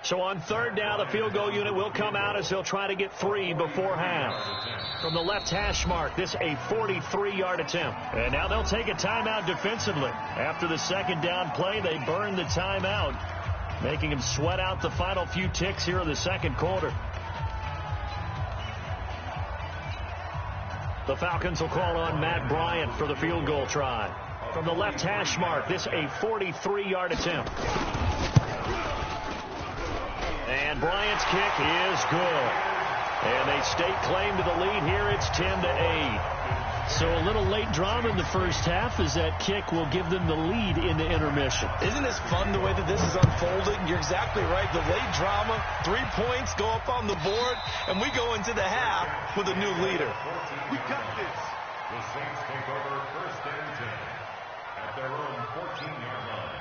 So on third down, the field goal unit will come out as they'll try to get 3 before half. From the left hash mark, this a 43-yard attempt. And now they'll take a timeout defensively. After the second down play, they burn the timeout, making them sweat out the final few ticks here in the second quarter. The Falcons will call on Matt Bryant for the field goal try. From the left hash mark, this a 43-yard attempt. And Bryant's kick is good. And they stake claim to the lead here. It's 10-8. So a little late drama in the first half as that kick will give them the lead in the intermission. Isn't this fun the way that this is unfolding? You're exactly right. The late drama, 3 points go up on the board, and we go into the half with a new leader. We got this. The Saints take over first and 10 at their own 14-yard line.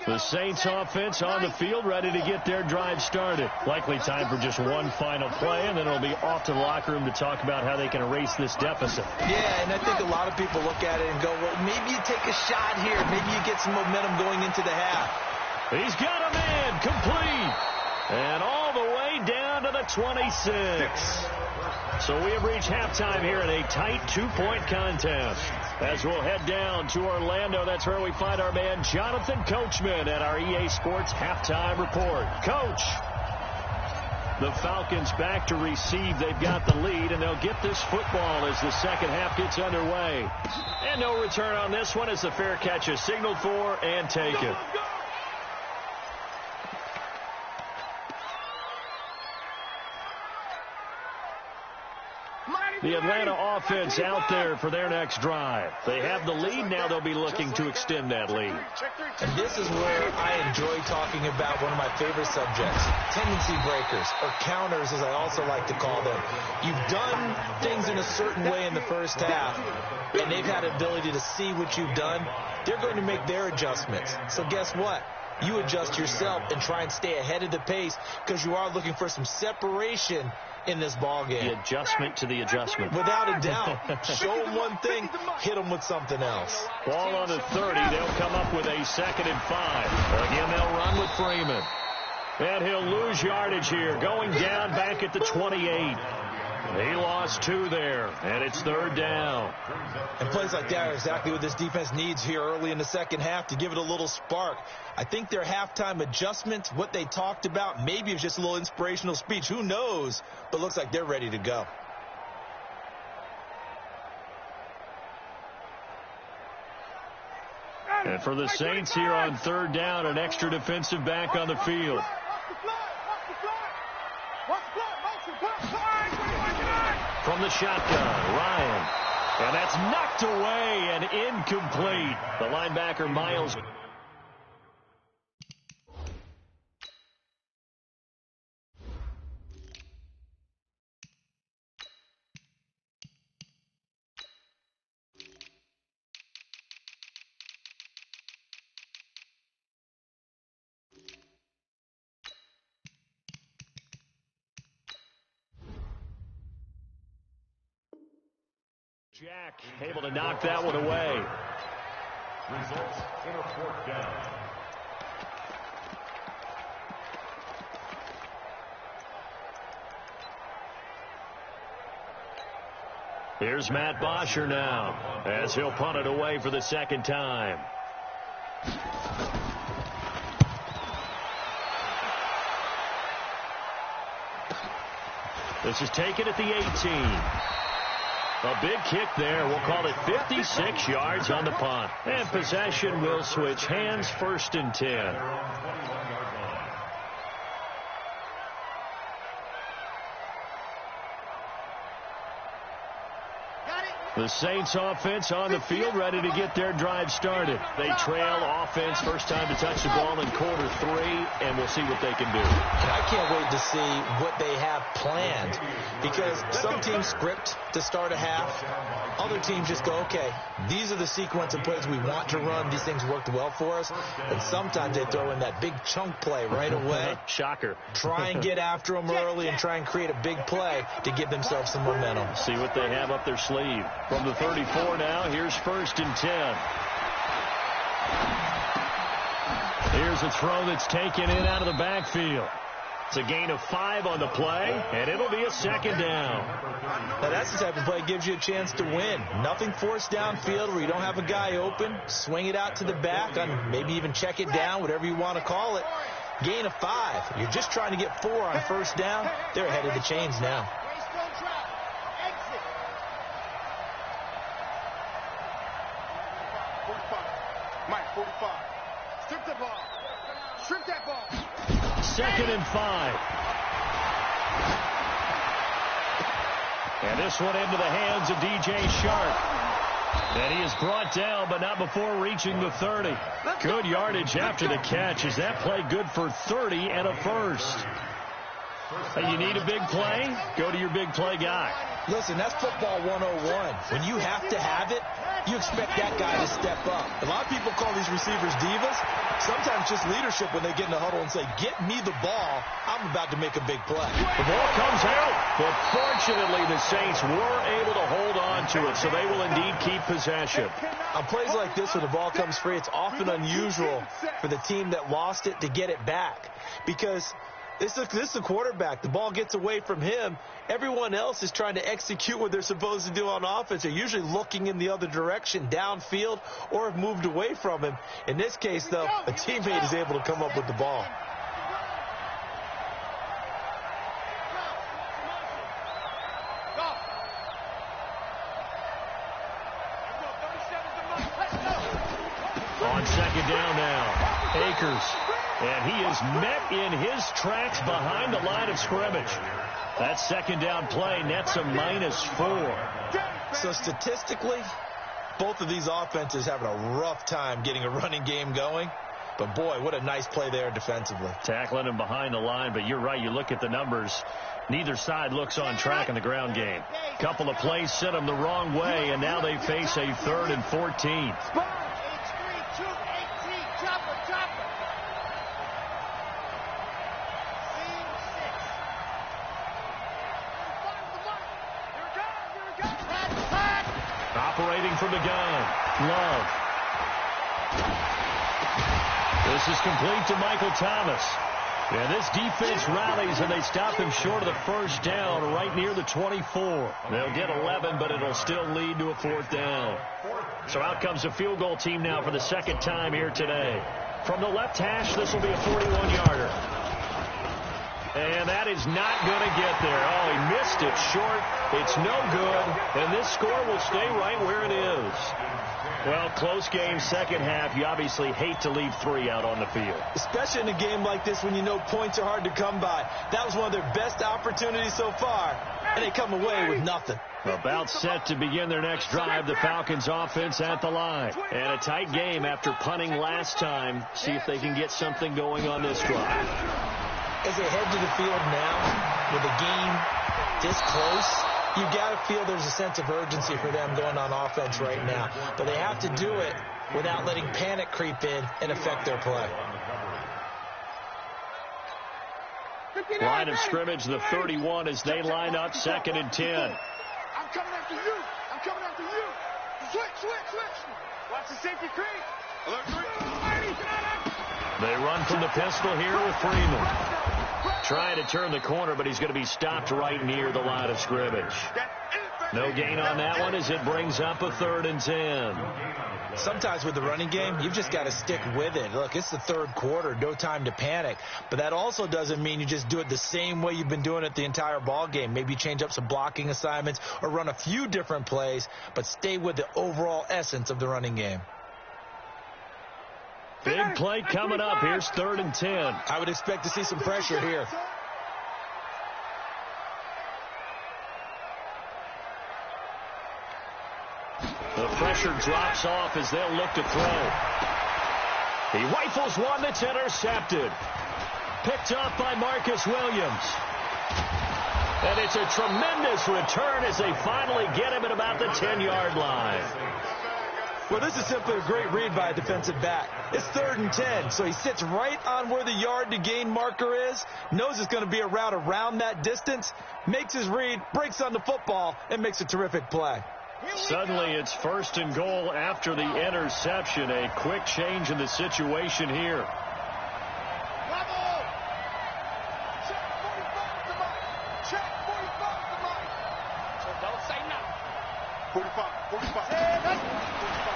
The Saints offense on the field, ready to get their drive started. Likely time for just one final play, and then it'll be off to the locker room to talk about how they can erase this deficit. Yeah, and I think a lot of people look at it and go, well, maybe you take a shot here. Maybe you get some momentum going into the half. He's got a man, complete. And all the way down to the 26. So we have reached halftime here in a tight 2-point contest. As we'll head down to Orlando, that's where we find our man Jonathan Coachman at our EA Sports Halftime Report. Coach, the Falcons back to receive. They've got the lead, and they'll get this football as the second half gets underway. And no return on this one as the fair catch is signaled for and taken. The Atlanta offense out there for their next drive. They have the lead. Now they'll be looking to extend that lead. And this is where I enjoy talking about one of my favorite subjects, tendency breakers, or counters as I also like to call them. You've done things in a certain way in the first half, and they've had the ability to see what you've done. They're going to make their adjustments. So guess what? You adjust yourself and try and stay ahead of the pace because you are looking for some separation in this ball game. The adjustment to the adjustment. Without a doubt. Show them one thing, hit them with something else. Ball on the 30. They'll come up with a 2nd and 5. Again, they'll run with Freeman. And he'll lose yardage here. Going down back at the 28. He lost 2 there, and it's 3rd down. And plays like that are exactly what this defense needs here early in the second half to give it a little spark. I think their halftime adjustments, what they talked about, maybe it's just a little inspirational speech. Who knows? But looks like they're ready to go. And for the Saints here on 3rd down, an extra defensive back on the field. From the shotgun, Ryan. And that's knocked away and incomplete. The linebacker, Miles. Jack able to knock that one away. Results in a 4th down. Here's Matt Bosher now as he'll punt it away for the 2nd time. This is taken at the 18. A big kick there. We'll call it 56 yards on the punt. And possession will switch hands, 1st and 10. The Saints offense on the field, ready to get their drive started. They trail offense, first time to touch the ball in quarter 3, and we'll see what they can do. And I can't wait to see what they have planned, because some teams script to start a half. Other teams just go, okay, these are the sequence of plays we want to run. These things worked well for us. And sometimes they throw in that big chunk play right away. Shocker. Try and get after them early and try and create a big play to give themselves some momentum. See what they have up their sleeve. From the 34 now, here's 1st and 10. Here's a throw that's taken in out of the backfield. It's a gain of 5 on the play, and it'll be a 2nd down. Now, that's the type of play that gives you a chance to win. Nothing forced downfield where you don't have a guy open. Swing it out to the back, on maybe even check it down, whatever you want to call it. Gain of 5. You're just trying to get 4 on 1st down. They're ahead of the chains now. Strip the ball. Strip that ball. 2nd and 5. And this one into the hands of DJ Sharp. And he is brought down, but not before reaching the 30. Good yardage after the catch. Is that play good for 30 and a first? You need a big play? Go to your big play guy. Listen, that's football 101. When you have to have it, you expect that guy to step up. A lot of people call these receivers divas. Sometimes just leadership when they get in the huddle and say, get me the ball. I'm about to make a big play. The ball comes out, but fortunately the Saints were able to hold on to it, so they will indeed keep possession. On plays like this where the ball comes free, it's often unusual for the team that lost it to get it back, because this is the quarterback. The ball gets away from him. Everyone else is trying to execute what they're supposed to do on offense. They're usually looking in the other direction, downfield, or have moved away from him. In this case, though, a teammate is able to come up with the ball. On 2nd down now, Akers. And he is met in his tracks behind the line of scrimmage. That 2nd down play nets a -4. So statistically, both of these offenses having a rough time getting a running game going. But, boy, what a nice play there defensively. Tackling him behind the line, but you're right. You look at the numbers. Neither side looks on track in the ground game. Couple of plays sent them the wrong way, and now they face a 3rd and 14. Operating from the gun, Love. This is complete to Michael Thomas. And this defense rallies, and they stop him short of the 1st down right near the 24. They'll get 11, but it'll still lead to a 4th down. So out comes the field goal team now for the 2nd time here today. From the left hash, this will be a 41-yarder. And that is not going to get there. Oh, he missed it short. It's no good. And this score will stay right where it is. Well, close game, 2nd half. You obviously hate to leave 3 out on the field. Especially in a game like this when you know points are hard to come by. That was one of their best opportunities so far, and they come away with nothing. About set to begin their next drive, the Falcons offense at the line. And a tight game after punting last time. See if they can get something going on this drive. As they head to the field now, with the game this close, you've got to feel there's a sense of urgency for them going on offense right now. But they have to do it without letting panic creep in and affect their play. Line of scrimmage, the 31 as they line up, 2nd and 10. I'm coming after you. I'm coming after you. Switch. Watch the safety creep. Alert 3. They run from the pistol here with Freeman. Trying to turn the corner, but he's going to be stopped right near the line of scrimmage. No gain on that one as it brings up a 3rd and 10. Sometimes with the running game, you've just got to stick with it. Look, it's the 3rd quarter, no time to panic. But that also doesn't mean you just do it the same way you've been doing it the entire ball game. Maybe change up some blocking assignments or run a few different plays, but stay with the overall essence of the running game. Big play coming up. Here's 3rd and 10. I would expect to see some pressure here. pressure drops off as they'll look to throw. He rifles one that's intercepted. Picked up by Marcus Williams. And it's a tremendous return as they finally get him at about the 10-yard line. Well, this is simply a great read by a defensive back. It's 3rd and 10, so he sits right on where the yard-to-gain marker is, knows it's going to be a route around that distance, makes his read, breaks on the football, and makes a terrific play. Suddenly, it's 1st and goal after the interception. A quick change in the situation here. Check 45 to Mike. So don't say nothing. 45.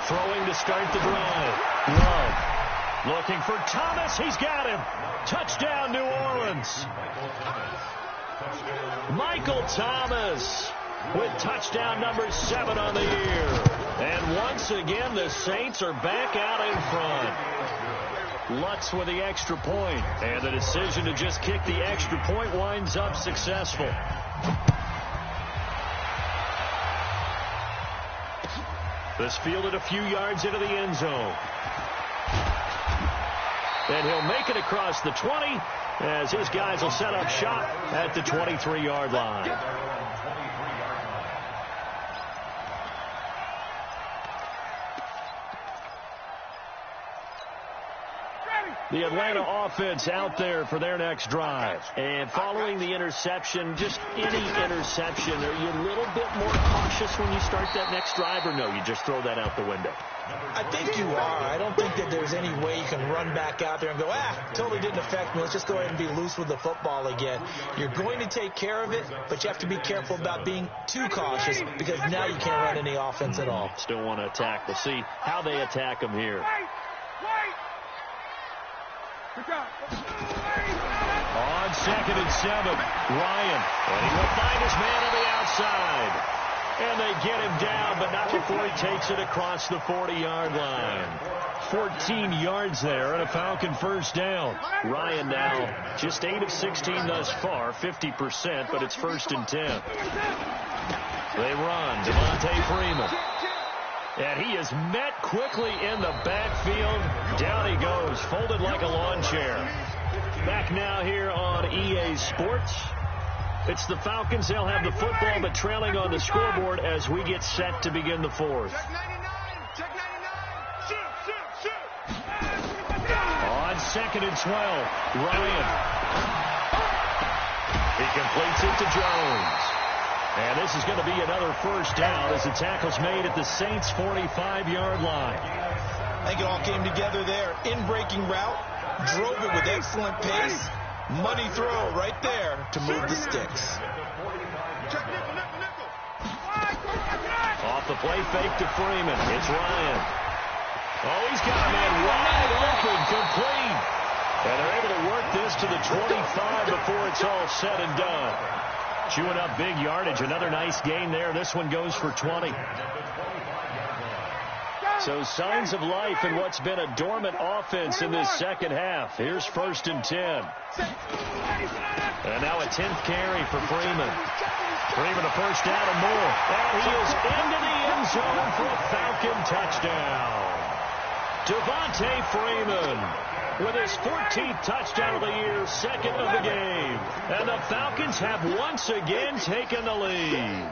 Throwing to start the drive. Love. Looking for Thomas. He's got him. Touchdown, New Orleans. Michael Thomas with touchdown number 7 on the year. And once again, the Saints are back out in front. Lutz with the extra point. And the decision to just kick the extra point winds up successful. This fielded a few yards into the end zone. And he'll make it across the 20 as his guys will set up shop at the 23-yard line. The Atlanta offense out there for their next drive. And following the interception, just any interception, are you a little bit more cautious when you start that next drive, or no, you just throw that out the window? I think you are. I don't think that there's any way you can run back out there and go, totally didn't affect me. Let's just go ahead and be loose with the football again. You're going to take care of it, but you have to be careful about being too cautious because now you can't run any offense at all. Still want to attack. We'll see how they attack them here. Good job. On 2nd and 7, Ryan. And he will find his man on the outside. And they get him down, but not before he takes it across the 40-yard line. 14 yards there and a Falcon first down. Ryan now just 8 of 16 thus far, 50%, but it's 1st and 10. They run. Devontae Freeman. And he is met quickly in the backfield. Down he goes, folded like a lawn chair. Back now here on EA Sports. It's the Falcons. They'll have the football, but trailing on the scoreboard as we get set to begin the 4th. Check 99. Check 99. Shoot. On 2nd and 12, Ryan. He completes it to Jones. And this is going to be another first down as the tackle's made at the Saints' 45-yard line. I think it all came together there. In-breaking route, drove it with excellent pace. Money throw right there to move the sticks. Check nickel. Off the play fake to Freeman. It's Ryan. Oh, he's got a man wide open, complete. And they're able to work this to the 25 before it's all said and done. Chewing up big yardage. Another nice gain there. This one goes for 20. So signs of life in what's been a dormant offense in this second half. Here's 1st and 10. And now a 10th carry for Freeman. Freeman a first down and more. And he is into the end zone for a Falcon touchdown. Devontae Freeman with his 14th touchdown of the year, 2nd of the game. And the Falcons have once again taken the lead.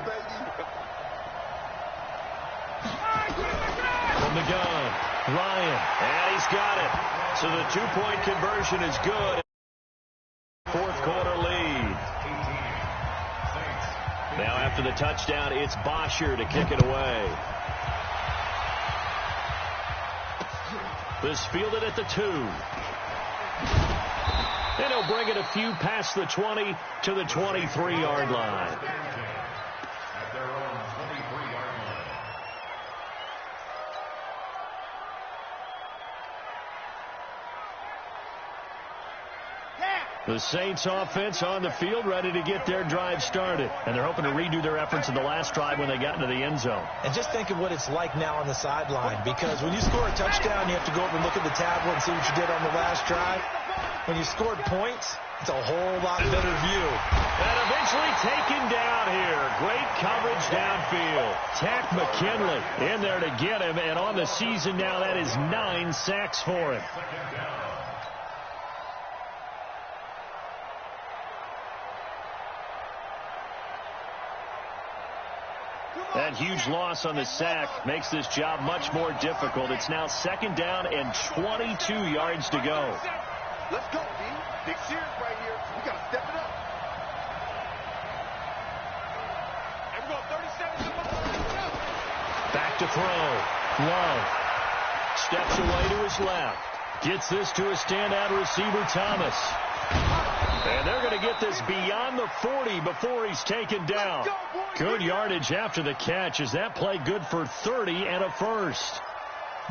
From the gun, Ryan, and he's got it. So the 2-point conversion is good. 4th quarter lead. Now after the touchdown, it's Bosher to kick it away. This fielded at the 2. And he'll bring it a few past the 20 to the 23-yard line. At their own 23-yard line. The Saints offense on the field ready to get their drive started. And they're hoping to redo their efforts in the last drive when they got into the end zone. And just think of what it's like now on the sideline, because when you score a touchdown, you have to go over and look at the tablet and see what you did on the last drive. When you scored points, it's a whole lot better view. And eventually taken down here. Great coverage downfield. Tack McKinley in there to get him. And on the season now, that is 9 sacks for him. That huge loss on the sack makes this job much more difficult. It's now 2nd down and 22 yards to go. Let's go, D. Big series right here. We got to step it up. And we're going 37 to Back to throw. Love. Steps away to his left. Gets this to a standout receiver, Thomas. And they're going to get this beyond the 40 before he's taken down. Good yardage after the catch. Is that play good for 30 and a first?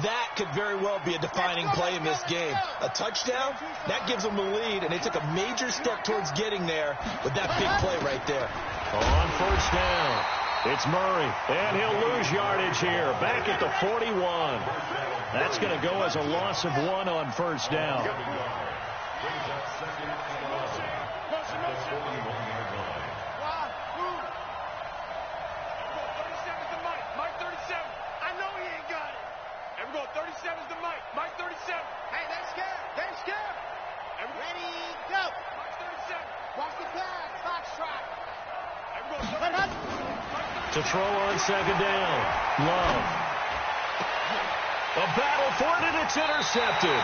That could very well be a defining play in this game. A touchdown, that gives them the lead, and they took a major step towards getting there with that big play right there. On first down, it's Murray, and he'll lose yardage here, back at the 41. That's going to go as a loss of 1 on first down. To throw on 2nd down. Love. A battle for it, and it's intercepted.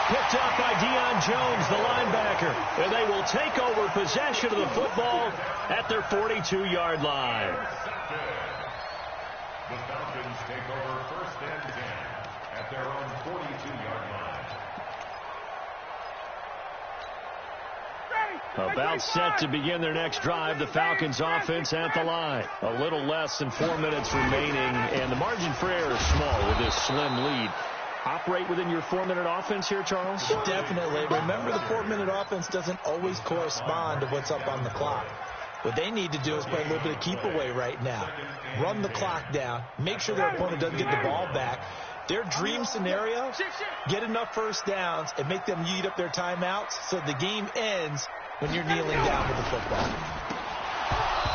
Picked up by Deion Jones, the linebacker. And they will take over possession of the football at their 42-yard line. The Falcons take over 1st and 10 at their own 42-yard line. About set to begin their next drive, the Falcons offense at the line. A little less than 4 minutes remaining, and the margin for error is small with this slim lead. Operate within your 4-minute offense here, Charles? Definitely. Remember, the 4-minute offense doesn't always correspond to what's up on the clock. What they need to do is play a little bit of keep away right now. Run the clock down. Make sure their opponent doesn't get the ball back. Their dream scenario, get enough first downs and make them eat up their timeouts so the game ends when you're kneeling down with the football.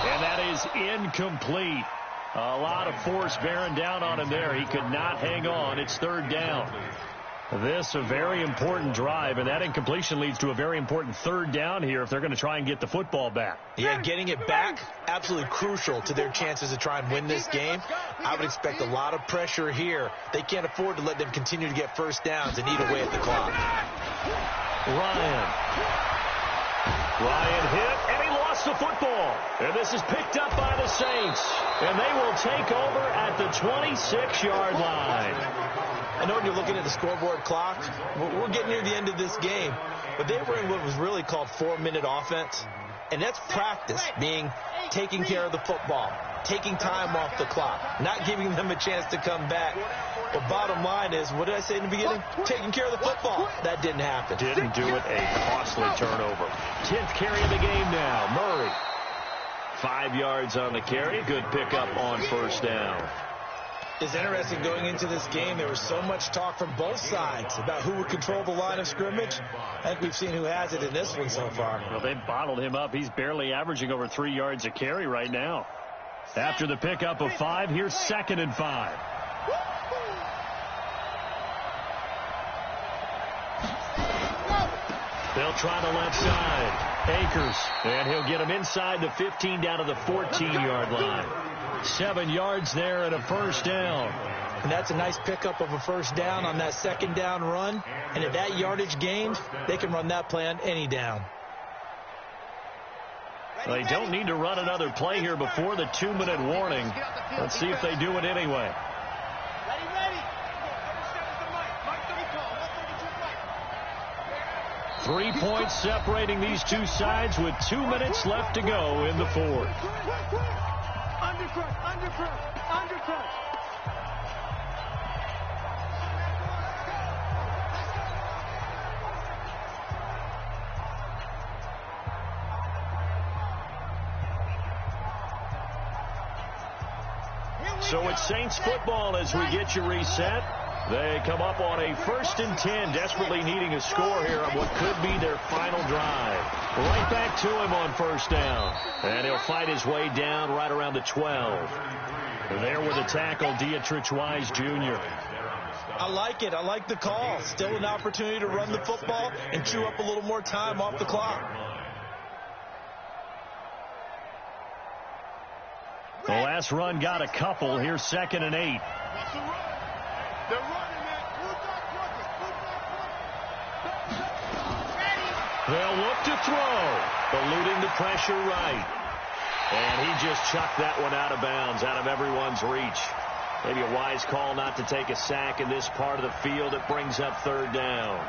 And that is incomplete. A lot of force bearing down on him there. He could not hang on. It's 3rd down. This a very important drive, and that incompletion leads to a very important 3rd down here if they're going to try and get the football back. Yeah, getting it back, absolutely crucial to their chances to try and win this game. I would expect a lot of pressure here. They can't afford to let them continue to get first downs and eat away at the clock. Ryan hit, and he lost the football. And this is picked up by the Saints. And they will take over at the 26-yard line. I know when you're looking at the scoreboard clock, we're getting near the end of this game. But they were in what was really called 4-minute offense. And that's practice, being taking care of the football, taking time off the clock, not giving them a chance to come back. But bottom line is, what did I say in the beginning? Taking care of the football. That didn't happen. Didn't do it. A costly turnover. 10th carry of the game now. Murray. 5 yards on the carry. Good pickup on first down. It's interesting going into this game. There was so much talk from both sides about who would control the line of scrimmage. I think we've seen who has it in this one so far. Well, they bottled him up. He's barely averaging over 3 yards a carry right now. After the pickup of 5, here's 2nd and 5. They'll try the left side. Akers, and he'll get him inside the 15 down to the 14-yard line. 7 yards there and a first down. And that's a nice pickup of a first down on that 2nd down run. And at that yardage gained, they can run that play on any down. They don't need to run another play here before the 2-minute warning. Let's see if they do it anyway. 3 points separating these two sides with 2 minutes left to go in the 4th. Undercut. So it's Saints football as we get you reset. They come up on a 1st and 10, desperately needing a score here on what could be their final drive. Right back to him on 1st down. And he'll fight his way down right around the 12. There with the tackle, Dietrich Wise Jr. I like it. I like the call. Still an opportunity to run the football and chew up a little more time off the clock. The last run got a couple. Here's 2nd and 8. They're running, man. They'll look to throw, eluding the pressure right. And he just chucked that one out of bounds, out of everyone's reach. Maybe a wise call not to take a sack in this part of the field. It brings up 3rd down.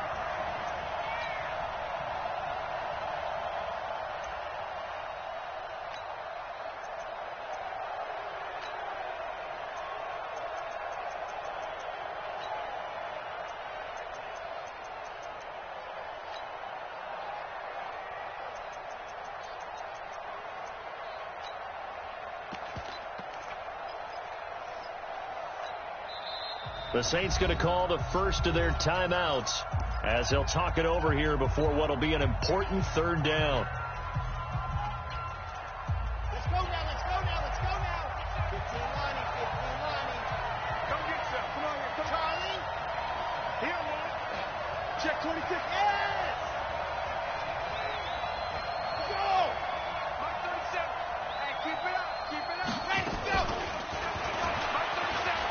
The Saints going to call the first of their timeouts as they'll talk it over here before what will be an important 3rd down. Let's go now, let's go now, let's go now. 15 Lonnie. Come get some. Come on here, come Charlie. Here, man. Check 26. Yes! Go! Mark 37. Hey, keep it up, keep it up. Let's go! Mark 37.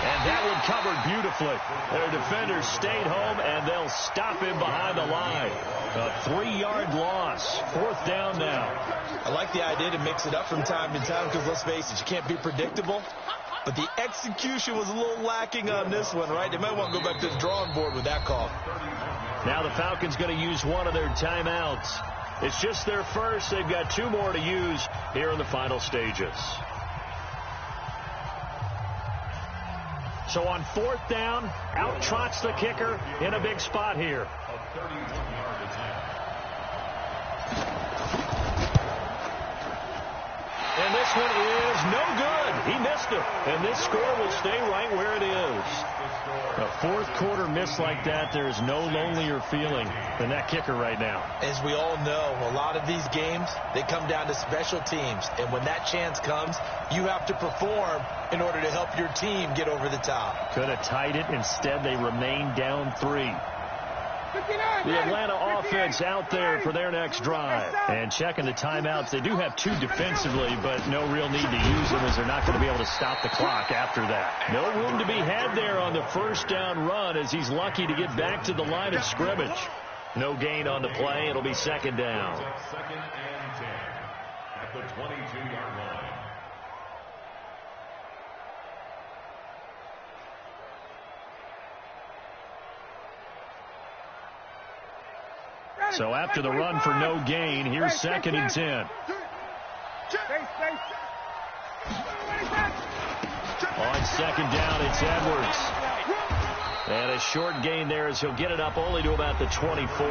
And that one covered beautifully. Their defenders stayed home, and they'll stop him behind the line. A 3-yard loss. 4th down now. I like the idea to mix it up from time to time because, let's face it, you can't be predictable. But the execution was a little lacking on this one, right? They might want to go back to the drawing board with that call. Now the Falcons going to use one of their timeouts. It's just their first. They've got 2 more to use here in the final stages. So on 4th down, out trots the kicker in a big spot here. And this one is no good. He missed it. And this score will stay right where it is. A 4th quarter miss like that, there is no lonelier feeling than that kicker right now. As we all know, a lot of these games, they come down to special teams. And when that chance comes, you have to perform in order to help your team get over the top. Could have tied it. Instead, they remain down 3. The Atlanta offense out there for their next drive. And checking the timeouts, they do have 2 defensively, but no real need to use them as they're not going to be able to stop the clock after that. No room to be had there on the 1st down run as he's lucky to get back to the line of scrimmage. No gain on the play. It'll be 2nd down. 2nd and 10 at the 22-yard line. So after the run for no gain, here's 2nd and 10. On 2nd down, it's Edwards. And a short gain there as he'll get it up only to about the 24.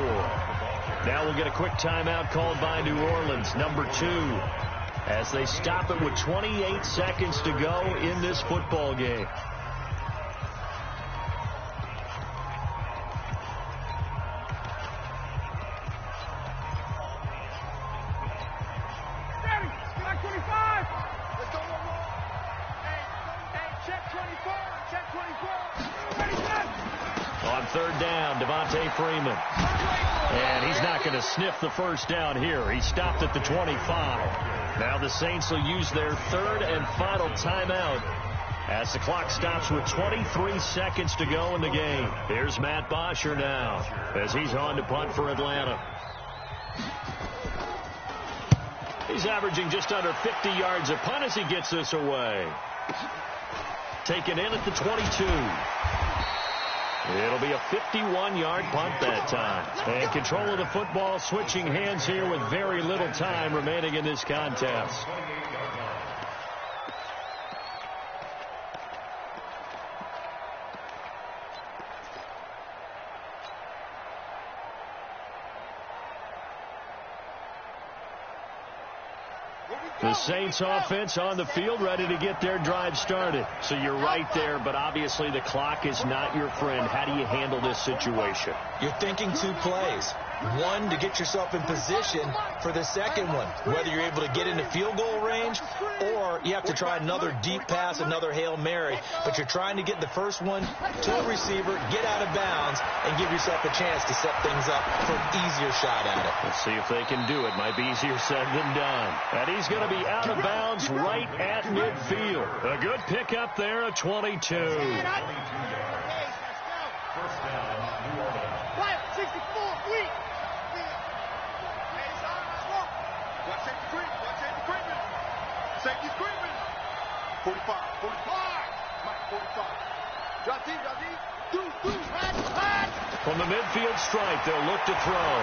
Now we'll get a quick timeout called by New Orleans, number 2, as they stop it with 28 seconds to go in this football game. On 3rd down, Devontae Freeman. And he's not going to sniff the 1st down here. He stopped at the 25. Now the Saints will use their 3rd and final timeout as the clock stops with 23 seconds to go in the game. Here's Matt Bosher now as he's on to punt for Atlanta. He's averaging just under 50 yards a punt as he gets this away. Taken in at the 22. It'll be a 51-yard punt that time. And control of the football switching hands here with very little time remaining in this contest. The Saints offense on the field, ready to get their drive started. So you're right there, but obviously the clock is not your friend. How do you handle this situation? You're thinking 2 plays. One, to get yourself in position for the second one, whether you're able to get into field goal range or you have to try another deep pass, another Hail Mary. But you're trying to get the first one to a receiver, get out of bounds, and give yourself a chance to set things up for an easier shot at it. Let's see if they can do it. Might be easier said than done. And he's going to be out of bounds right at midfield. A good pickup there at 22. First down, New Orleans. 64, weak. Watch safety creeping. Safety creeping. 45. Mike, 45. Drop deep. From the midfield stripe, they'll look to throw.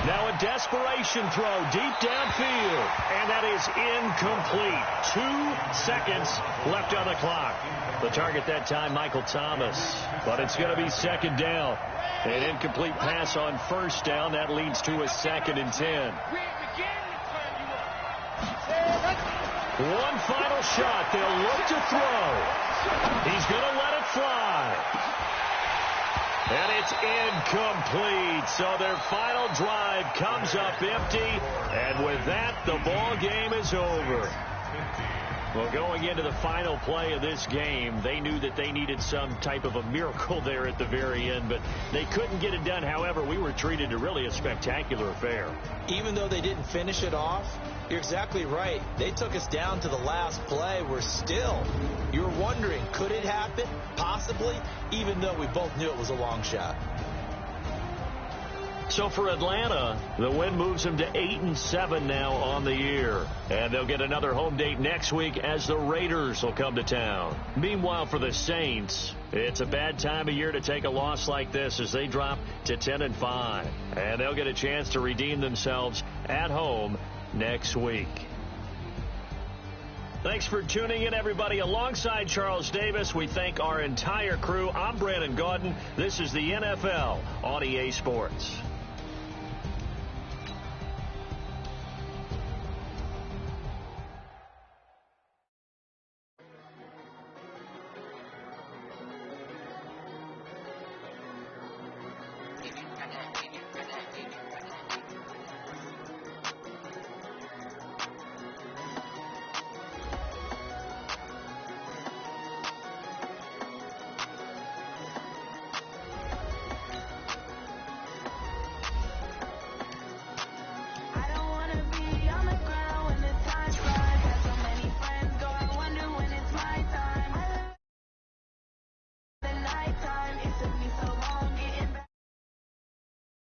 Now a desperation throw deep downfield. And that is incomplete. 2 seconds left on the clock. The target that time, Michael Thomas. But it's going to be second down. An incomplete pass on first down. That leads to a 2nd and 10. One final shot. They'll look to throw. He's going to let it fly. And it's incomplete. So their final drive comes up empty. And with that, the ball game is over. Well, going into the final play of this game, they knew that they needed some type of a miracle there at the very end, but they couldn't get it done. However, we were treated to really a spectacular affair. Even though they didn't finish it off, you're exactly right. They took us down to the last play. You're wondering, could it happen? Possibly, even though we both knew it was a long shot. So for Atlanta, the win moves them to 8-7 now on the year. And they'll get another home date next week as the Raiders will come to town. Meanwhile, for the Saints, it's a bad time of year to take a loss like this as they drop to 10-5. And they'll get a chance to redeem themselves at home next week. Thanks for tuning in, everybody. Alongside Charles Davis, we thank our entire crew. I'm Brandon Gaudin. This is the NFL on EA Sports.